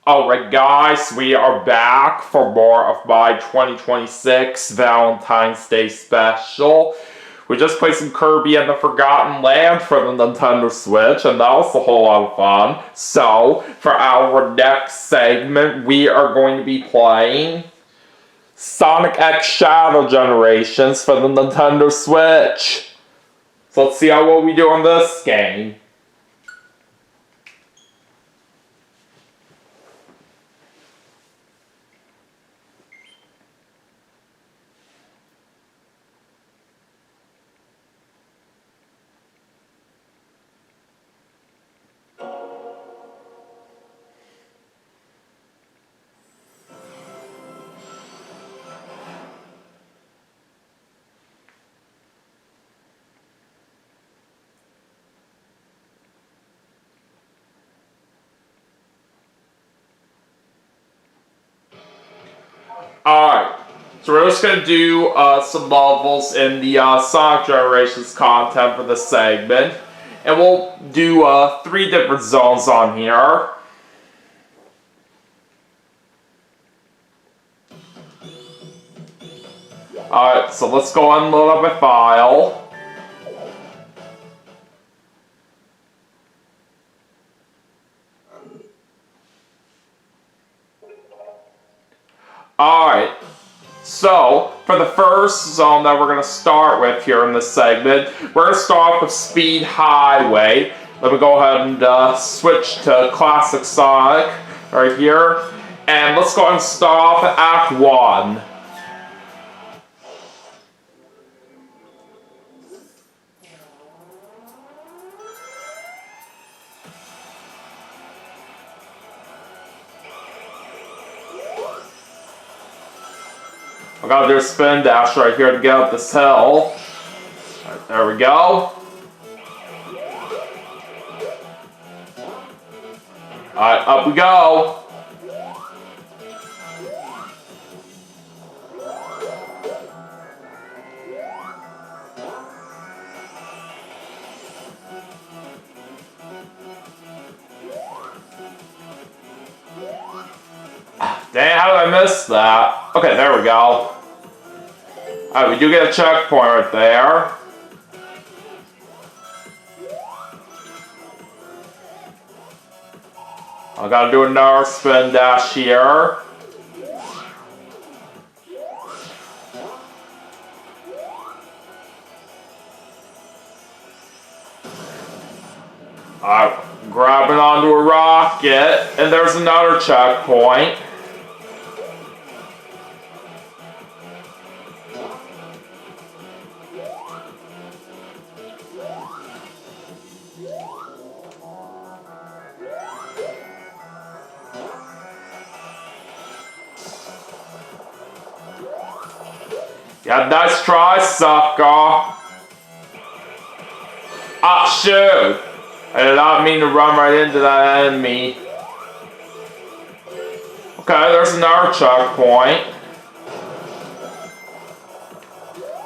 Alright guys, we are back for more of my 2026 Valentine's Day special. We just played some Kirby and the Forgotten Land for the Nintendo Switch, and that was a whole lot of fun. So, for our next segment, we are going to be playing Sonic X Shadow Generations for the Nintendo Switch. So let's see how well we do on this game. Alright, so we're just going to do some levels in the Sonic Generations content for this segment. And we'll do 3 different zones on here. Alright, so let's go ahead and load up my file. Alright, so for the first zone that we're going to start with here in this segment, we're going to start off with Speed Highway. Let me go ahead and switch to Classic Sonic right here. And let's go ahead and start off at Act 1. I gotta do a spin dash right here to get up this hill. Right, there we go. Alright, up we go. Dang, how did I miss that? Okay, there we go. Alright, we do get a checkpoint right there. I gotta do another spin dash here. Alright, grabbing onto a rocket, and there's another checkpoint. Yeah, nice try, sucker. Ah, shoot. I did not mean to run right into that enemy. Okay, there's another checkpoint.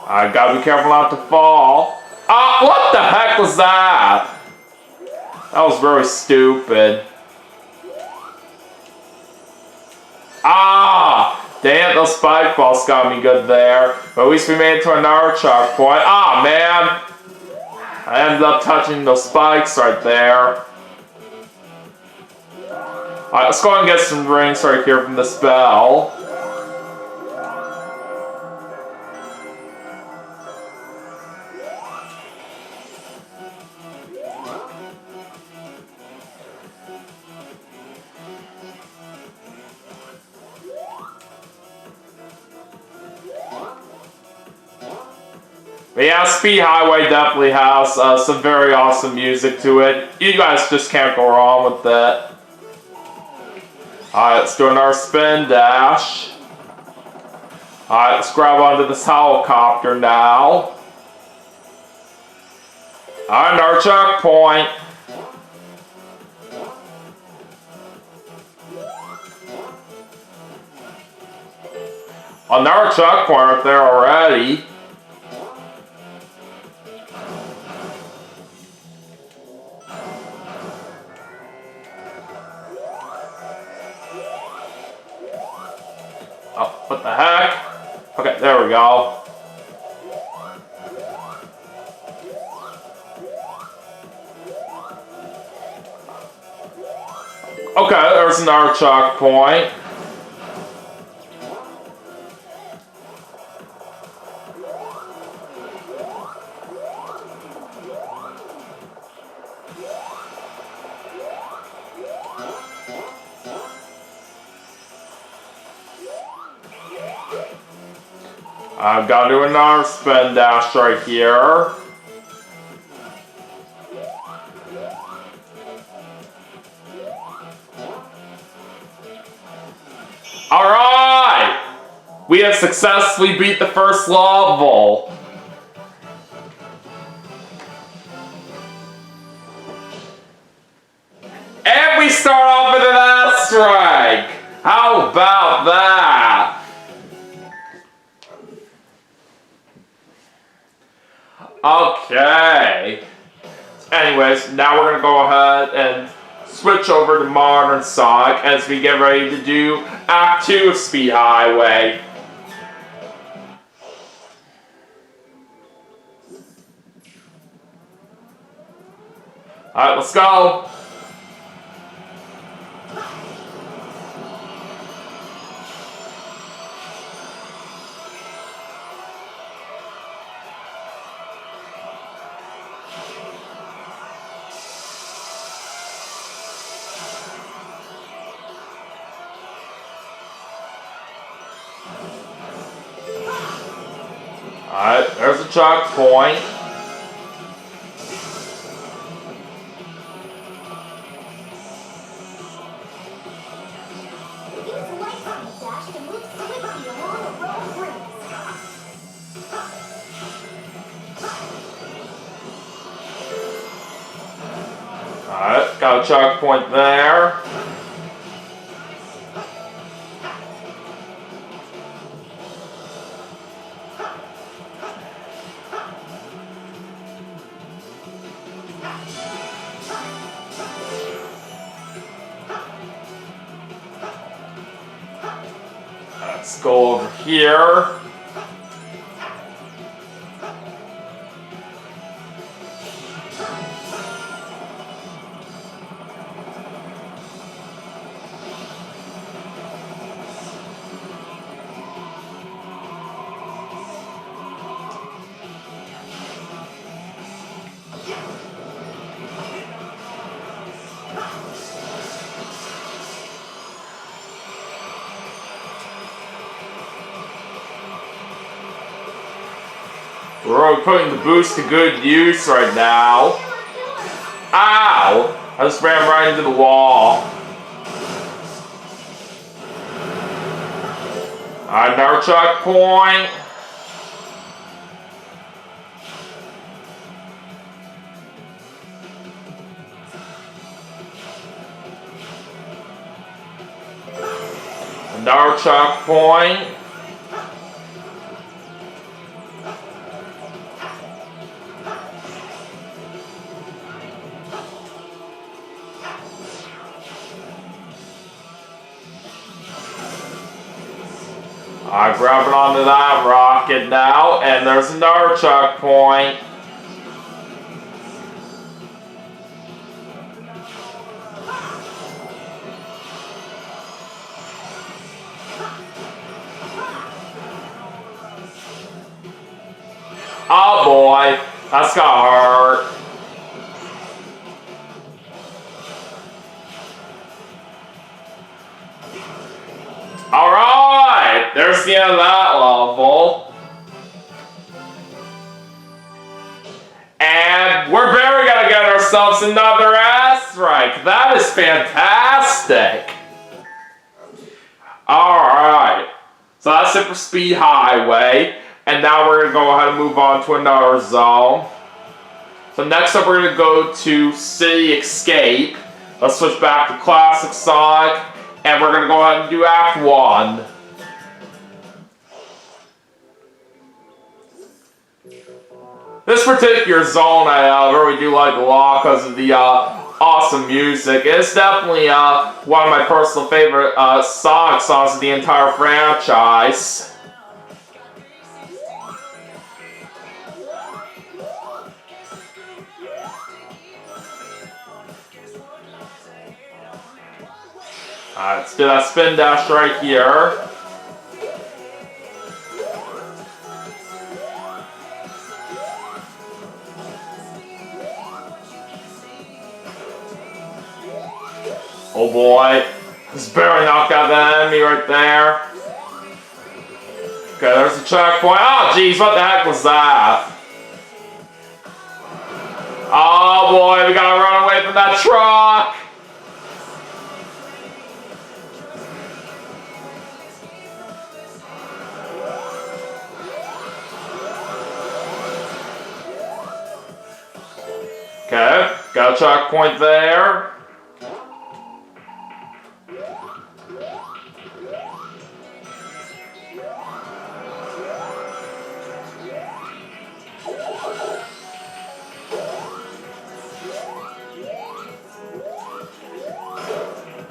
I gotta be careful not to fall. Ah, what the heck was that? That was very stupid. Ah! Damn, those spike balls got me good there. But at least we made it to another checkpoint. Ah, man! I ended up touching those spikes right there. Alright, let's go ahead and get some rings right here from this bell. But yeah, Speed Highway definitely has some very awesome music to it. You guys just can't go wrong with it. Alright, let's do another spin dash. Alright, let's grab onto this helicopter now. Alright, another checkpoint. Another checkpoint right there already. What the heck? Okay, there we go. Okay, there's another checkpoint. I've got to do another spin dash right here. Alright! We have successfully beat the first level. And we start off with an S-rank! How about that? Okay. Anyways, now we're going to go ahead and switch over to Modern Sonic as we get ready to do Act 2 of Speed Highway. Alright, let's go! Alright, there's a checkpoint. Alright, got a checkpoint there. Let's go over here. We're really putting the boost to good use right now. Ow! I just ran right into the wall. Alright, another checkpoint. Another checkpoint. I'm grabbing onto that rocket now, and there's another checkpoint. Oh boy, that's gonna hurt. Alright, there's the end of that level. And we're very gonna get ourselves another S-rank. That is fantastic. Alright, so that's it for Speed Highway. And now we're gonna go ahead and move on to another zone. So next up we're gonna go to City Escape. Let's switch back to Classic Sonic. And we're going to go ahead and do Act 1. This particular zone I really do like a lot because of the awesome music. It's definitely one of my personal favorite Sonic songs of the entire franchise. Alright, let's do that spin dash right here. Oh boy, just barely knocked out that enemy right there. Okay, there's the checkpoint. Oh jeez, what the heck was that? Oh boy, we gotta run away from that truck. Okay, got a checkpoint there.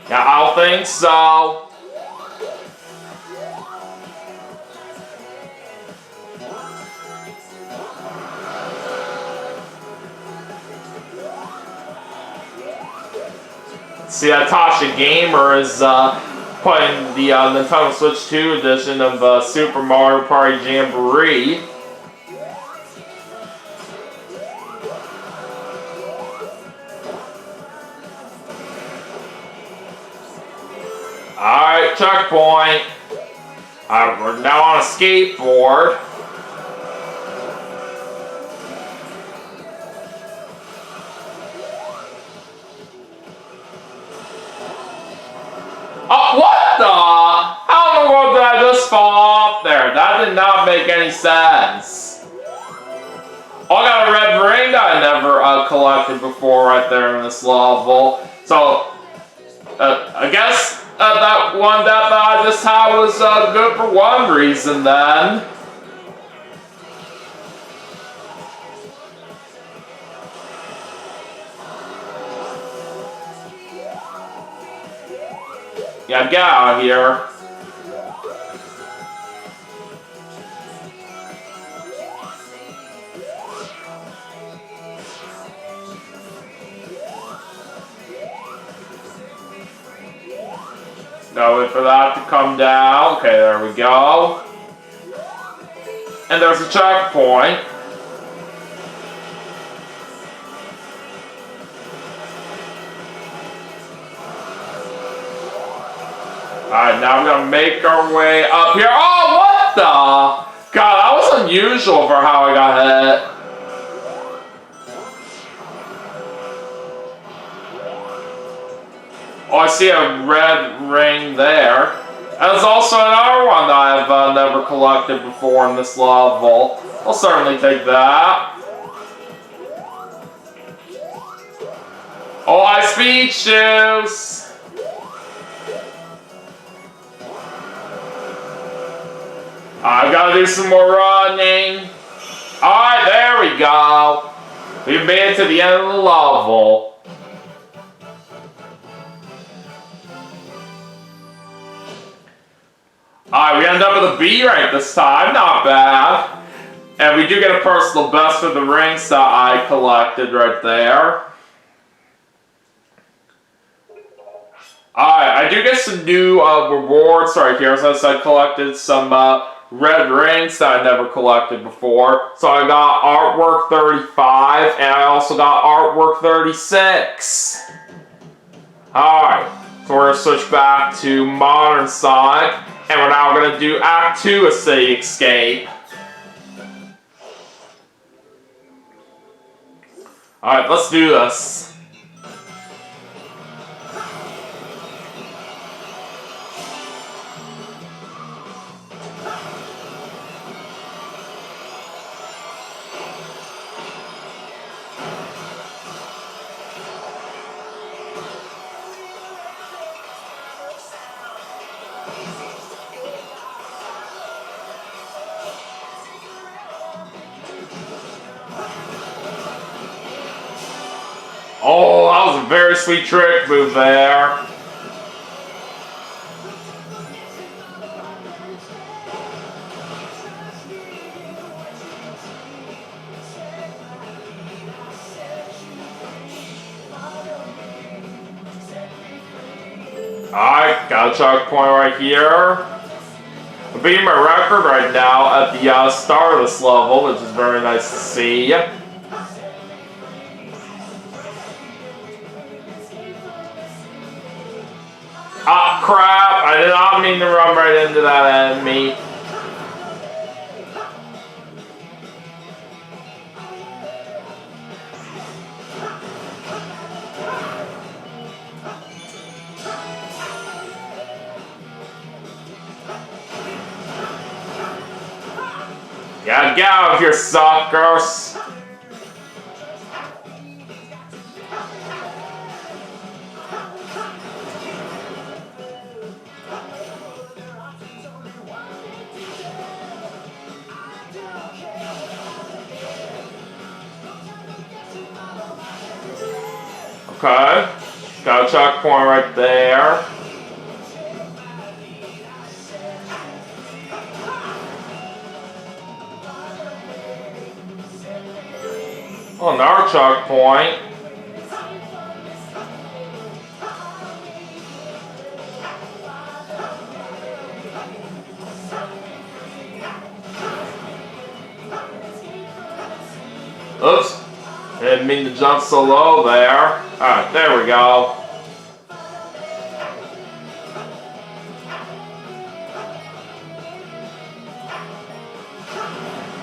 Yeah, I don't think so. See, Tasha Gamer is putting the Nintendo Switch 2 edition of Super Mario Party Jamboree. Alright, checkpoint. We're now on a skateboard. Oh, what the? How in the world did I just fall off there? That did not make any sense. Oh, I got a red ring that I never collected before right there in this level. So, I guess that one death that I just had was good for one reason then. Yeah, get out of here. Now wait for that to come down. Okay, there we go. And there's a checkpoint. Alright, now we're gonna make our way up here. Oh, what the? God, that was unusual for how I got hit. Oh, I see a red ring there. There's also another one that I've never collected before in this level. I'll certainly take that. Oh, I speed shoes. I've got to do some more running. Alright, there we go. We've made it to the end of the level. Alright, we end up with a B rank this time. Not bad. And we do get a personal best for the rings that I collected right there. Alright, I do get some new rewards right here. Since I collected some red rings that I never collected before. So I got artwork 35 and I also got artwork 36. Alright, so we're going to switch back to Modern Sonic and we're now going to do Act 2 of City Escape. Alright, let's do this. Oh, that was a very sweet trick move there. Alright, got a checkpoint right here. I'm beating my record right now at the start of this level, which is very nice to see. Ah, crap! I did not mean to run right into that enemy. Yeah, get out of here, suckers! Okay, got a checkpoint right there. Oh, another checkpoint. Oops, didn't mean to jump so low there. Alright, there we go.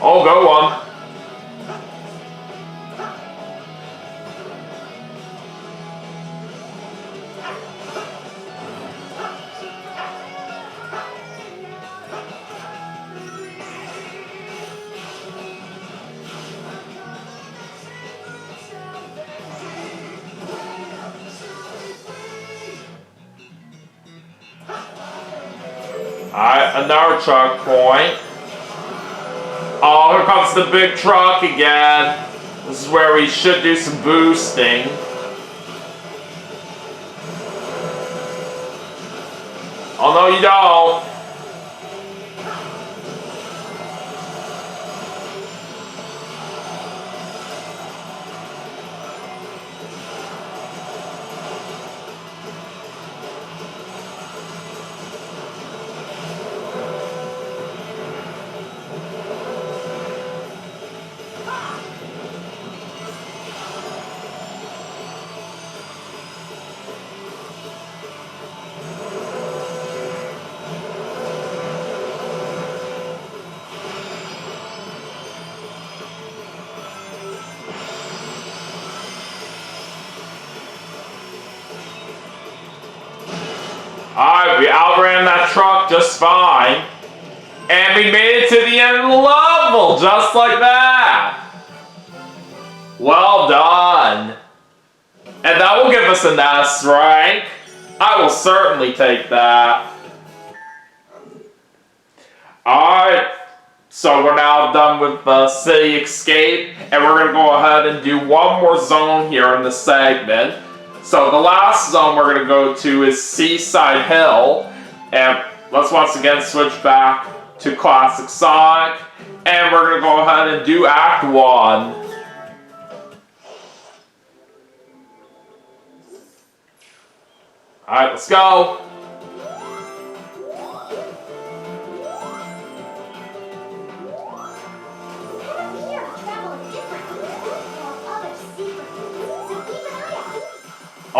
Oh, go one. Alright, another checkpoint. Oh, here comes the big truck again. This is where we should do some boosting. Oh no, you don't. Alright, we outran that truck just fine. And we made it to the end of the level, just like that. Well done. And that will give us an S rank. I will certainly take that. Alright, so we're now done with the City Escape. And we're going to go ahead and do one more zone here in the segment. So the last zone we're going to go to is Seaside Hill, and let's once again switch back to Classic Sonic, and we're going to go ahead and do Act 1. Alright, let's go.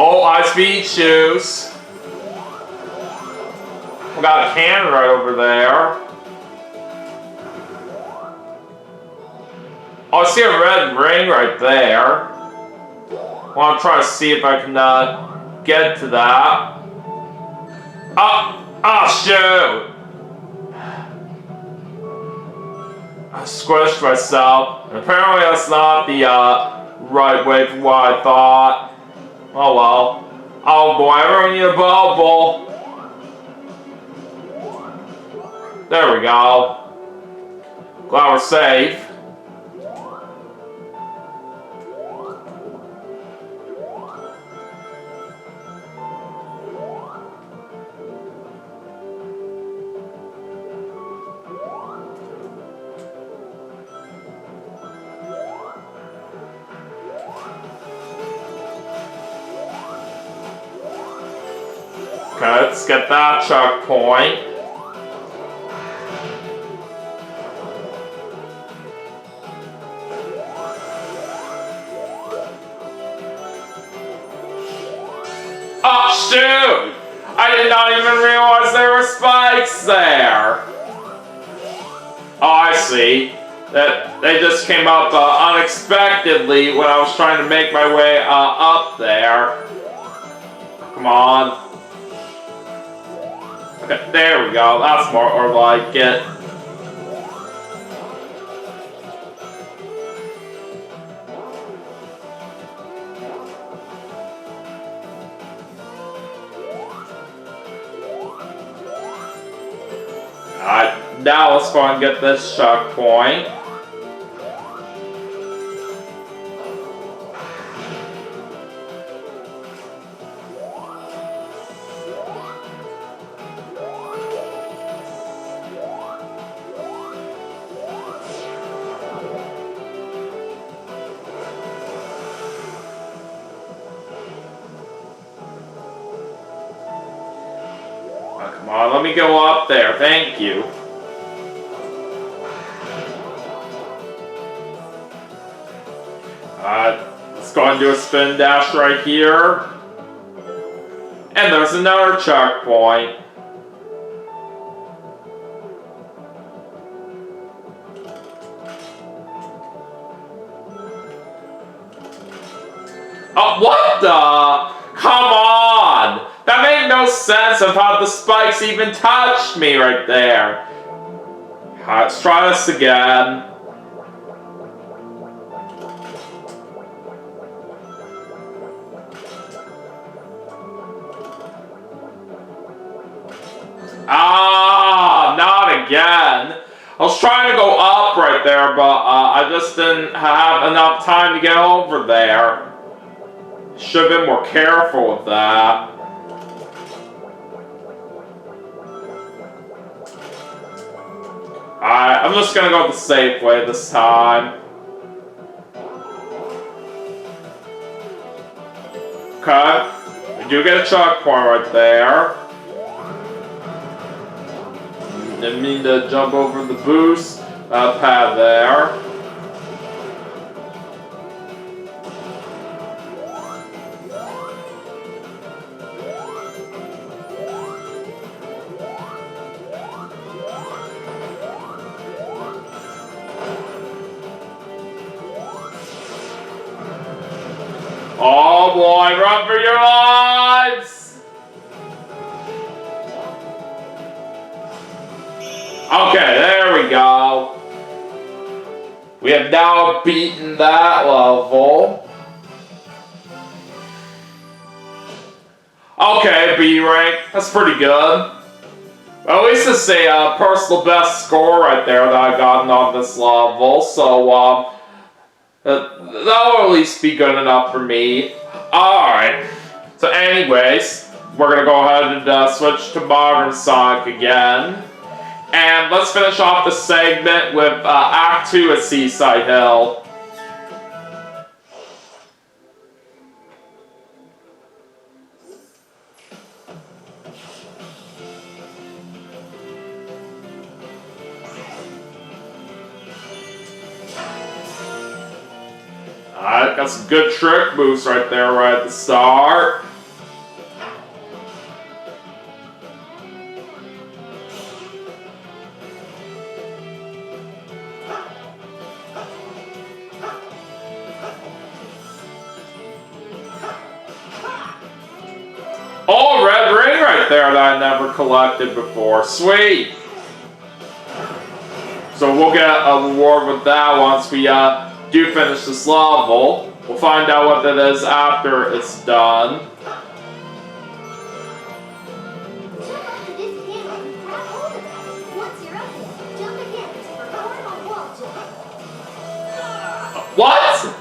Oh, high-speed shoes. We got a cannon right over there. Oh, I see a red ring right there. I want to try to see if I can get to that. Oh, shoot! I squished myself. And apparently that's not the right way from what I thought. Oh well. Oh boy, everyone need a bubble. There we go. Glad we're safe. Okay, let's get that checkpoint. Oh shoot! I did not even realize there were spikes there! Oh, I see. That they just came up unexpectedly when I was trying to make my way up there. Come on. Okay, there we go. That's more like it. Alright, now let's go and get this checkpoint. Come on, let me go up there. Thank you. Let's go and do a spin dash right here. And there's another checkpoint. Oh, what the? Come on! That made no sense of how the spikes even touched me right there. Alright, let's try this again. Ah, not again. I was trying to go up right there, but I just didn't have enough time to get over there. Should have been more careful with that. Alright, I'm just gonna go the safe way this time. Okay, we do get a checkpoint right there. Didn't mean to jump over the boost pad there. Oh boy, run for your lives! Okay, there we go. We have now beaten that level. Okay, B rank. That's pretty good. Well, at least it's a personal best score right there that I've gotten on this level. So, that'll at least be good enough for me. Alright. So anyways, we're going to go ahead and switch to Modern Sonic again. And let's finish off the segment with Act 2 at Seaside Hill. Alright, got some good trick moves right there right at the start. Oh, red ring right there that I never collected before. Sweet! So we'll get a reward with that once we do finish this level. We'll find out what that is after it's done. What?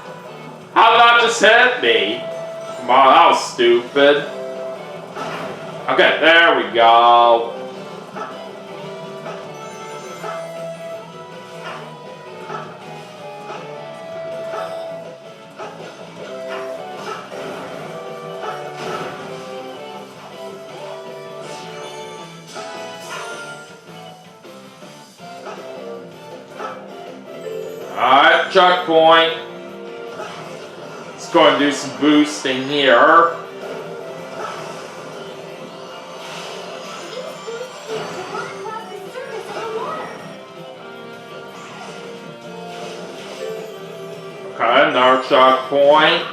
How did that just hit me? Come on, that was stupid. Okay, there we go. Alright, checkpoint. Let's go and do some boosting here. Okay, another checkpoint.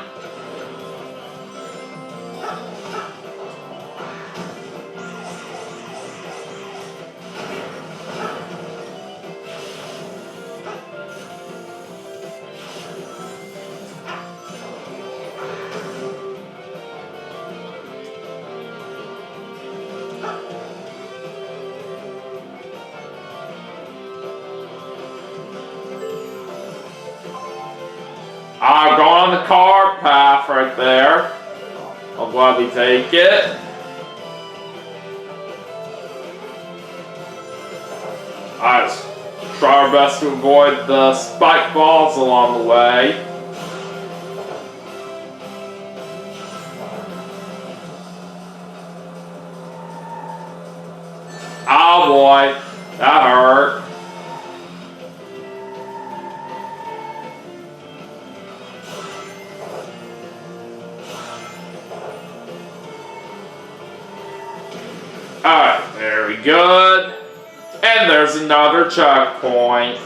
I'll go on the car path right there. I'll gladly take it. Alright, try our best to avoid the spike balls along the way. Oh boy, that hurt. Alright, very good. And there's another checkpoint.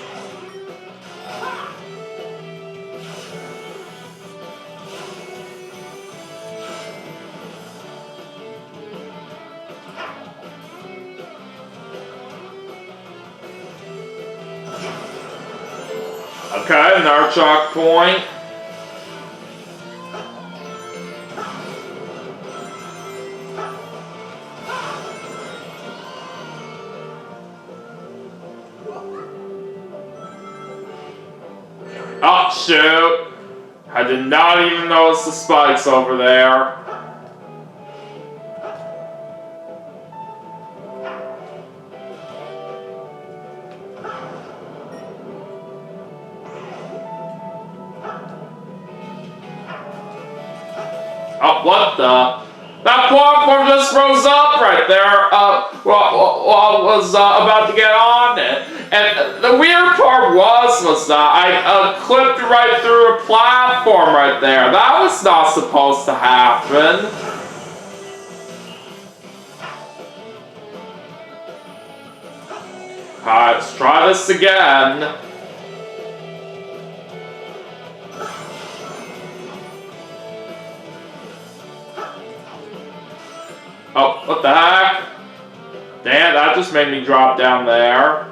Okay, another checkpoint. Oh, shoot. I did not even notice the spikes over there. Oh, what the? That platform just rose up right there while I was about to get on it. And the weird part was that I clipped right through a platform right there. That was not supposed to happen. Alright, let's try this again. Oh, what the heck? Damn, that just made me drop down there.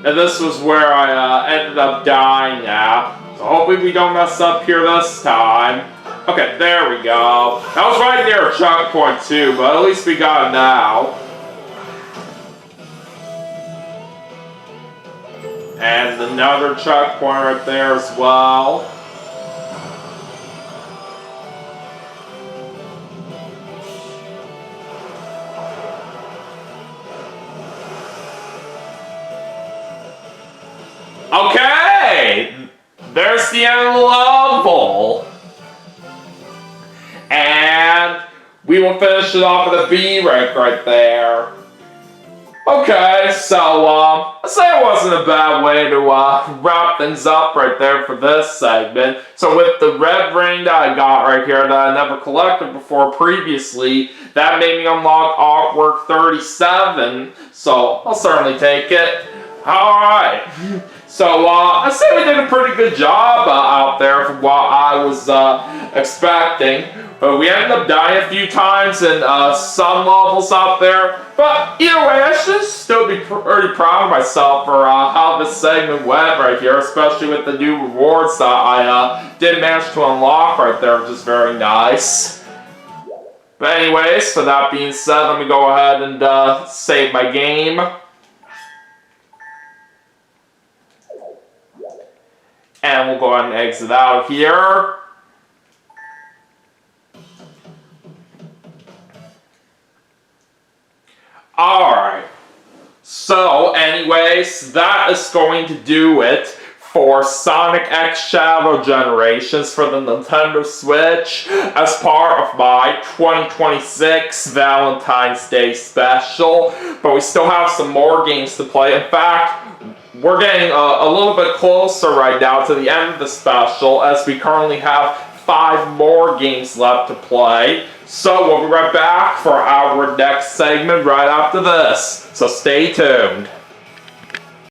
And this was where I ended up dying at. So hopefully we don't mess up here this time. Okay, there we go. That was right near a checkpoint too, but at least we got it now. And another checkpoint right there as well. Okay! There's the end of the level. And we will finish it off with a B rank right there. Okay, so I'd say it wasn't a bad way to wrap things up right there for this segment. So with the red ring that I got right here that I never collected before previously, that made me unlock artwork 37, so I'll certainly take it. Alright, so I'd say we did a pretty good job out there from what I was expecting. But we ended up dying a few times in some levels out there. But either way, I should still be pretty proud of myself for how this segment went right here, especially with the new rewards that I did manage to unlock right there, which is very nice. But anyways, so that being said, let me go ahead and save my game. And we'll go ahead and exit out of here. Alright, so anyways, that is going to do it for Sonic X Shadow Generations for the Nintendo Switch as part of my 2026 Valentine's Day special. But we still have some more games to play. In fact, we're getting a little bit closer right now to the end of the special, as we currently have 5 more games left to play. So we'll be right back for our next segment right after this. So stay tuned.